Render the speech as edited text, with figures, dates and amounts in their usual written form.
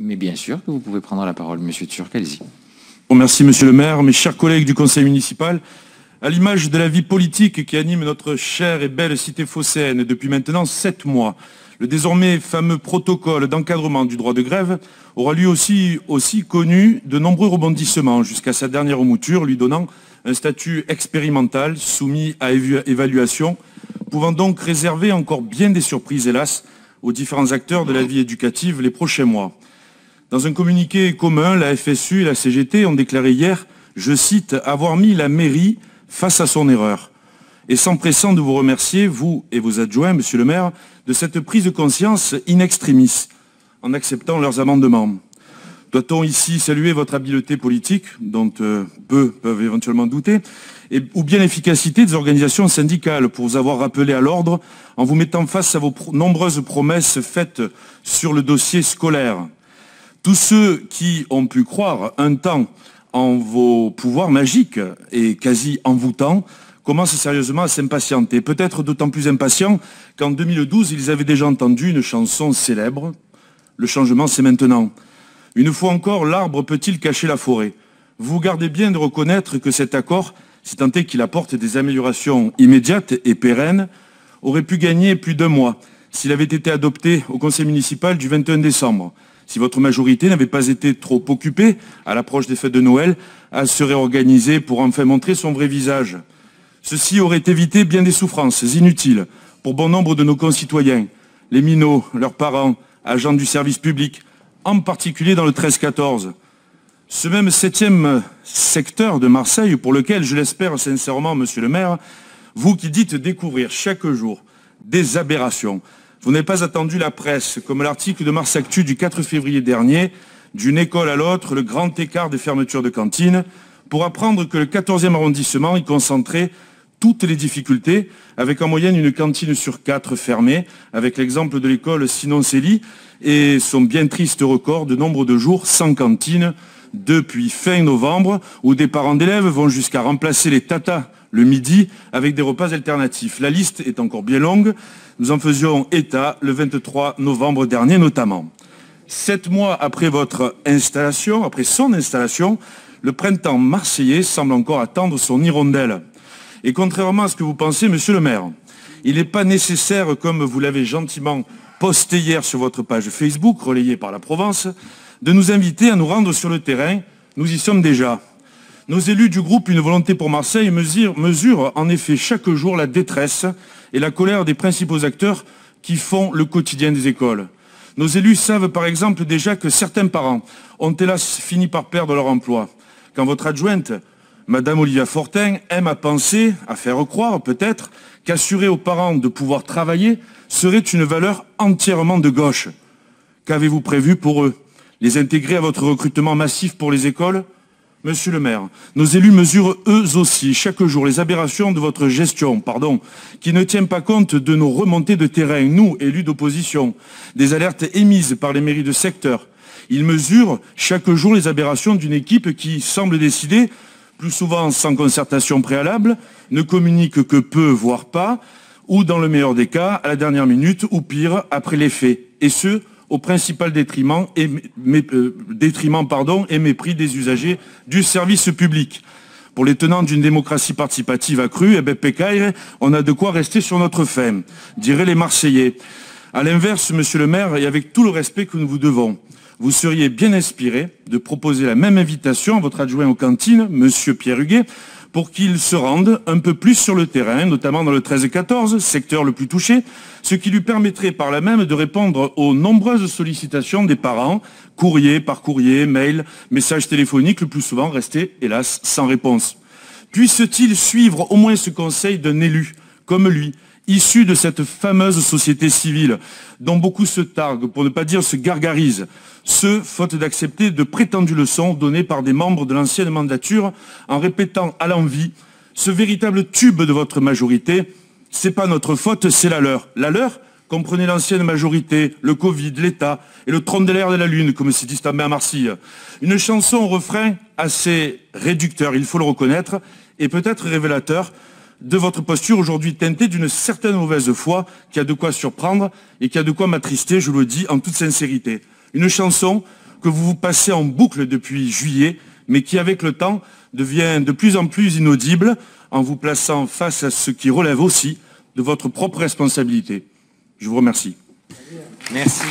Mais bien sûr que vous pouvez prendre la parole, Monsieur Turc, allez-y. Merci, Monsieur le maire, mes chers collègues du conseil municipal. À l'image de la vie politique qui anime notre chère et belle cité phocéenne depuis maintenant 7 mois, le désormais fameux protocole d'encadrement du droit de grève aura lui aussi connu de nombreux rebondissements jusqu'à sa dernière mouture, lui donnant un statut expérimental soumis à évaluation, pouvant donc réserver encore bien des surprises, hélas, aux différents acteurs de la vie éducative les prochains mois. Dans un communiqué commun, la FSU et la CGT ont déclaré hier, je cite, « avoir mis la mairie face à son erreur ». Et s'empressant de vous remercier, vous et vos adjoints, monsieur le maire, de cette prise de conscience in extremis, en acceptant leurs amendements. Doit-on ici saluer votre habileté politique, dont peu peuvent éventuellement douter, ou bien l'efficacité des organisations syndicales pour vous avoir rappelé à l'ordre en vous mettant face à vos nombreuses promesses faites sur le dossier scolaire. Tous ceux qui ont pu croire un temps en vos pouvoirs magiques et quasi envoûtants commencent sérieusement à s'impatienter. Peut-être d'autant plus impatients qu'en 2012, ils avaient déjà entendu une chanson célèbre. Le changement, c'est maintenant. Une fois encore, l'arbre peut-il cacher la forêt? Vous gardez bien de reconnaître que cet accord, si tant est qu'il apporte des améliorations immédiates et pérennes, aurait pu gagner plus d'1 mois s'il avait été adopté au conseil municipal du 21 décembre. Si votre majorité n'avait pas été trop occupée, à l'approche des fêtes de Noël, à se réorganiser pour enfin montrer son vrai visage. Ceci aurait évité bien des souffrances inutiles pour bon nombre de nos concitoyens, les minots, leurs parents, agents du service public, en particulier dans le 13-14. Ce même 7e secteur de Marseille, pour lequel je l'espère sincèrement, monsieur le maire, vous qui dites découvrir chaque jour des aberrations, vous n'avez pas attendu la presse, comme l'article de Mars Actu du 4 février dernier, d'une école à l'autre, le grand écart des fermetures de cantines, pour apprendre que le 14e arrondissement y concentrait toutes les difficultés, avec en moyenne une cantine sur 4 fermée, avec l'exemple de l'école Sinon-Célie et son bien triste record de nombre de jours sans cantine depuis fin novembre, où des parents d'élèves vont jusqu'à remplacer les tatas le midi avec des repas alternatifs. La liste est encore bien longue. Nous en faisions état le 23 novembre dernier notamment. 7 mois après votre installation, après son installation, le printemps marseillais semble encore attendre son hirondelle. Et contrairement à ce que vous pensez, monsieur le maire, il n'est pas nécessaire, comme vous l'avez gentiment posté hier sur votre page Facebook, relayée par la Provence, de nous inviter à nous rendre sur le terrain. Nous y sommes déjà. Nos élus du groupe Une Volonté pour Marseille mesurent en effet chaque jour la détresse et la colère des principaux acteurs qui font le quotidien des écoles. Nos élus savent par exemple déjà que certains parents ont hélas fini par perdre leur emploi. Quand votre adjointe, Madame Olivia Fortin, aime à penser, à faire croire peut-être, qu'assurer aux parents de pouvoir travailler serait une valeur entièrement de gauche. Qu'avez-vous prévu pour eux? Les intégrer à votre recrutement massif pour les écoles? Monsieur le maire, nos élus mesurent eux aussi chaque jour les aberrations de votre gestion, qui ne tient pas compte de nos remontées de terrain, nous, élus d'opposition, des alertes émises par les mairies de secteur. Ils mesurent chaque jour les aberrations d'une équipe qui semble décider, plus souvent sans concertation préalable, ne communique que peu, voire pas, ou dans le meilleur des cas, à la dernière minute, ou pire, après les faits. Et ce, au principal détriment et mépris des usagers du service public. Pour les tenants d'une démocratie participative accrue, pécaille, on a de quoi rester sur notre faim, diraient les Marseillais. À l'inverse, monsieur le maire, et avec tout le respect que nous vous devons, vous seriez bien inspiré de proposer la même invitation à votre adjoint aux cantines, monsieur Pierre Huguet, pour qu'il se rende un peu plus sur le terrain, notamment dans le 13-14, secteur le plus touché, ce qui lui permettrait par là même de répondre aux nombreuses sollicitations des parents, courrier par courrier, mail, messages téléphoniques, le plus souvent restés, hélas, sans réponse. Puisse-t-il suivre au moins ce conseil d'un élu, comme lui, issu de cette fameuse société civile, dont beaucoup se targuent, pour ne pas dire se gargarisent, ce, faute d'accepter de prétendues leçons données par des membres de l'ancienne mandature, en répétant à l'envi ce véritable tube de votre majorité, c'est pas notre faute, c'est la leur. La leur, comprenez l'ancienne majorité, le Covid, l'État et le trône de l'air de la Lune, comme c'est distingué à Marseille. Une chanson au refrain assez réducteur, il faut le reconnaître, et peut-être révélateur de votre posture aujourd'hui teintée d'une certaine mauvaise foi qui a de quoi surprendre et qui a de quoi m'attrister, je le dis en toute sincérité. Une chanson que vous vous passez en boucle depuis juillet, mais qui avec le temps devient de plus en plus inaudible en vous plaçant face à ce qui relève aussi de votre propre responsabilité. Je vous remercie. Merci.